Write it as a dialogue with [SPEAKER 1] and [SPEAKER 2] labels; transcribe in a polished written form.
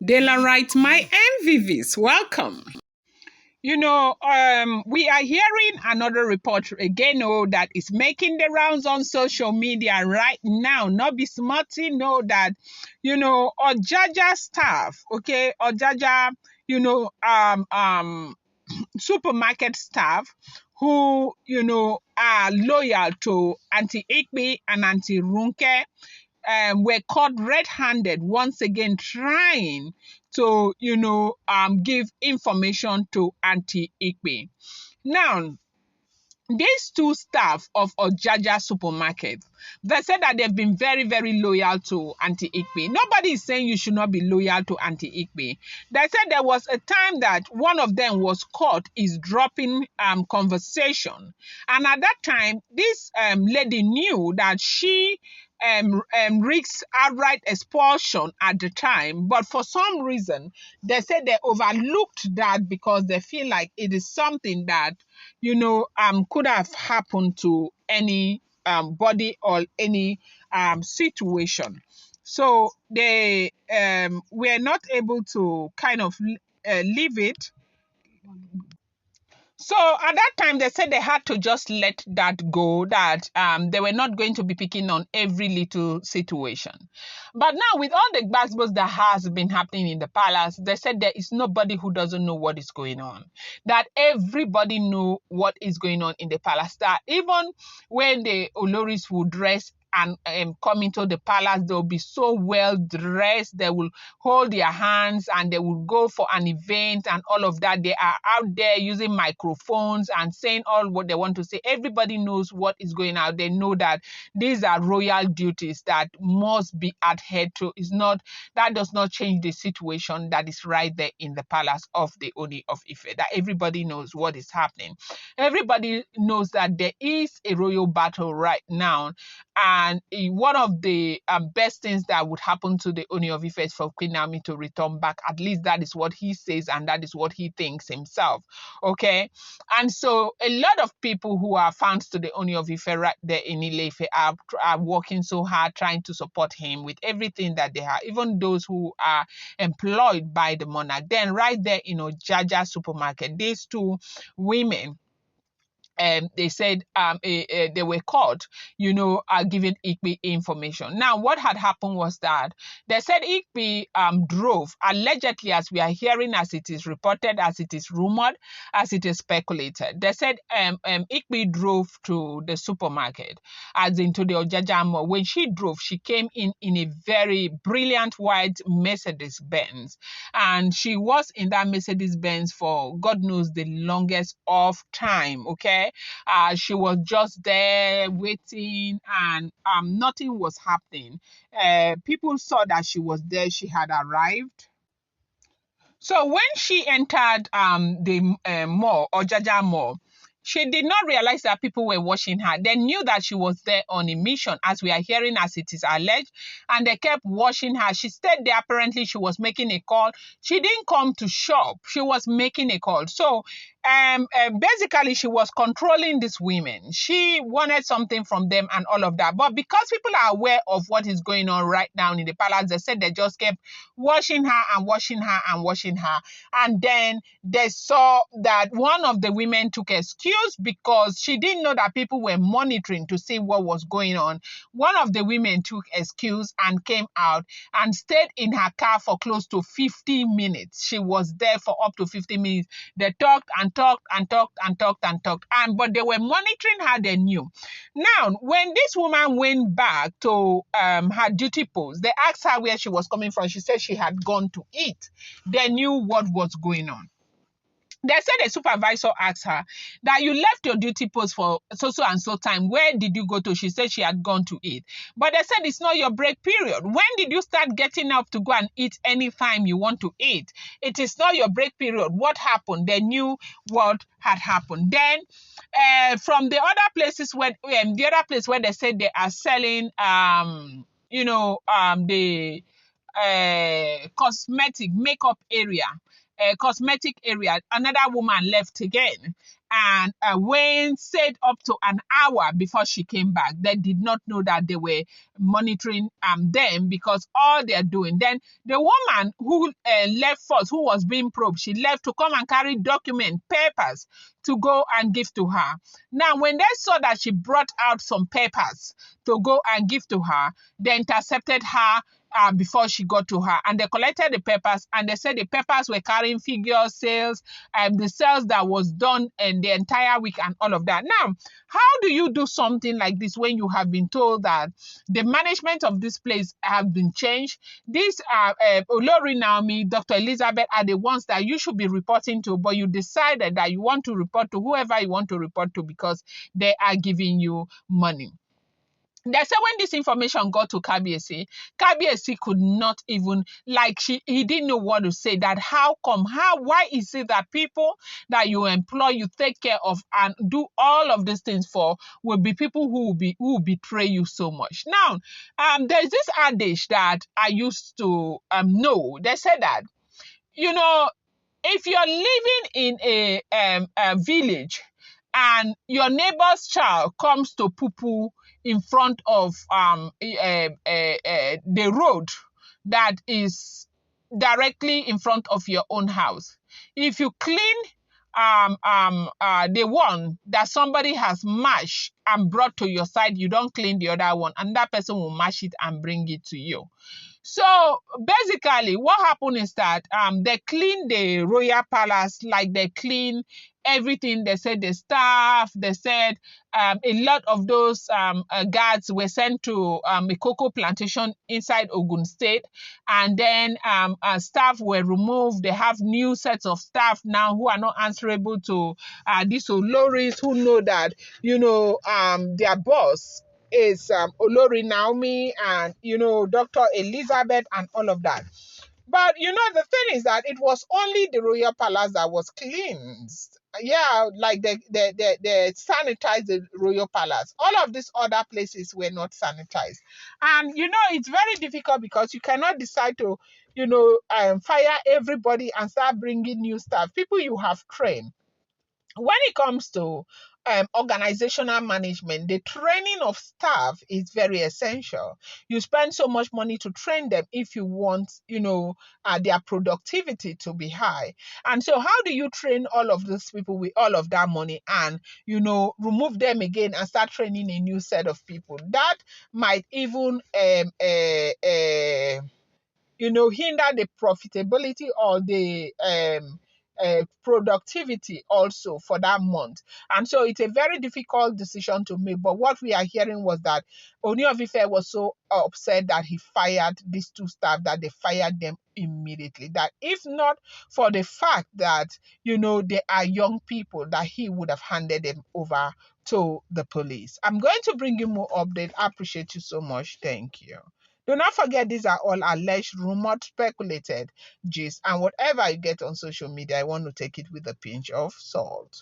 [SPEAKER 1] Daylight, my MVVs, welcome. We are hearing another report again, that is making the rounds on social media right now. Not be smarty, know that, Ojaja staff, okay, Ojaja, supermarket staff who, are loyal to Auntie Igbi and Auntie Runke were caught red-handed once again trying to, give information to Auntie Ikpe. Now, these two staff of Ojaja supermarket, they said that they've been very, very loyal to Auntie Ikpe. Nobody is saying you should not be loyal to Auntie Ikpe. They said there was a time that one of them was caught is dropping conversation. And at that time, this lady knew that she risks outright expulsion at the time, but for some reason they said they overlooked that because they feel like it is something that could have happened to any body or any situation. So they were not able to kind of leave it. So at that time, they said they had to just let that go, that they were not going to be picking on every little situation. But now with all the gbasgbos that has been happening in the palace, they said there is nobody who doesn't know what is going on. That everybody know what is going on in the palace. That even when the Oloris will dress and come into the palace, they'll be so well dressed. They will hold their hands and they will go for an event and all of that. They are out there using microphones and saying all what they want to say. Everybody knows what is going on. They know that these are royal duties that must be adhered to. That does not change the situation that is right there in the palace of the Ooni of Ife. That everybody knows what is happening. Everybody knows that there is a royal battle right now. And one of the best things that would happen to the Ooni of Ife is for Queen Naomi to return back. At least that is what he says and that is what he thinks himself. Okay. And so a lot of people who are fans to the Ooni of Ife right there in Ile-Ife are working so hard trying to support him with everything that they have, even those who are employed by the monarch. Then right there in Ojaja supermarket, these two women, they said they were caught, giving Ikpe information. Now, what had happened was that they said Ikpe drove, allegedly, as we are hearing, as it is reported, as it is rumored, as it is speculated. They said Ikpe drove to the supermarket, as into the Ojaja Mall. When she drove, she came in a very brilliant white Mercedes-Benz. And she was in that Mercedes-Benz for God knows the longest of time, okay? She was just there waiting and nothing was happening. People saw that she was there, she had arrived. So when she entered the mall, Ojaja Mall, she did not realize that people were watching her. They knew that she was there on a mission, as we are hearing, as it is alleged, and they kept watching her. She stayed there. Apparently, she was making a call. She didn't come to shop. She was making a call. So basically, she was controlling these women. She wanted something from them and all of that. But because people are aware of what is going on right now in the palace, they said they just kept watching her and watching her and watching her. And then they saw that one of the women took excuse because she didn't know that people were monitoring to see what was going on. One of the women took excuse and came out and stayed in her car for close to 50 minutes. She was there for up to 50 minutes. They talked and talked and talked and talked and talked. But they were monitoring her, they knew. Now, when this woman went back to her duty post, they asked her where she was coming from. She said she had gone to eat. They knew what was going on. They said the supervisor asked her that you left your duty post for so and so time. Where did you go to? She said she had gone to eat. But they said it's not your break period. When did you start getting up to go and eat anytime you want to eat? It is not your break period. What happened? They knew what had happened. Then from the other places where the other place where they said they are selling the cosmetic makeup area, cosmetic area, another woman left again. and Wayne stayed up to an hour before she came back. They did not know that they were monitoring them, because all they're doing. Then the woman who left first, who was being probed, she left to come and carry papers to go and give to her. Now, when they saw that she brought out some papers to go and give to her, they intercepted her before she got to her, and they collected the papers, and they said the papers were carrying figure sales, the sales that was done in the entire week and all of that. Now, how do you do something like this when you have been told that the management of this place have been changed? These are Olori Naomi, Dr. Elizabeth are the ones that you should be reporting to, but you decided that you want to report to whoever you want to report to because they are giving you money. They said when this information got to Kabiyesi could not even, he didn't know what to say. That why is it that people that you employ, you take care of and do all of these things for, will be people who will betray you so much? Now, there's this adage that I used to know. They said that, if you're living in a village and your neighbor's child comes to poo in front of the road that is directly in front of your own house, if you clean the one that somebody has mashed and brought to your side, you don't clean the other one, and that person will mash it and bring it to you. So basically, what happened is that they clean the royal palace, like they clean everything. They said the staff, they said a lot of those guards were sent to a cocoa plantation inside Ogun State, and then staff were removed. They have new sets of staff now who are not answerable to these Oloris, who know that, their boss is Olori Naomi and, Dr. Elizabeth and all of that. But, the thing is that it was only the royal palace that was cleansed. Yeah, like they sanitized the royal palace. All of these other places were not sanitized. And, it's very difficult because you cannot decide to, fire everybody and start bringing new staff, people you have trained. When it comes to organizational management, the training of staff is very essential. You spend so much money to train them if you want, their productivity to be high. And so how do you train all of these people with all of that money and, remove them again and start training a new set of people? That might even hinder the profitability or the productivity also for that month. And so it's a very difficult decision to make. But what we are hearing was that Ooni of Ife was so upset that he fired these two staff, that they fired them immediately. That if not for the fact that, they are young people, that he would have handed them over to the police. I'm going to bring you more update. I appreciate you so much. Thank you. Do not forget, these are all alleged, rumored, speculated gist, and whatever you get on social media, I want to take it with a pinch of salt.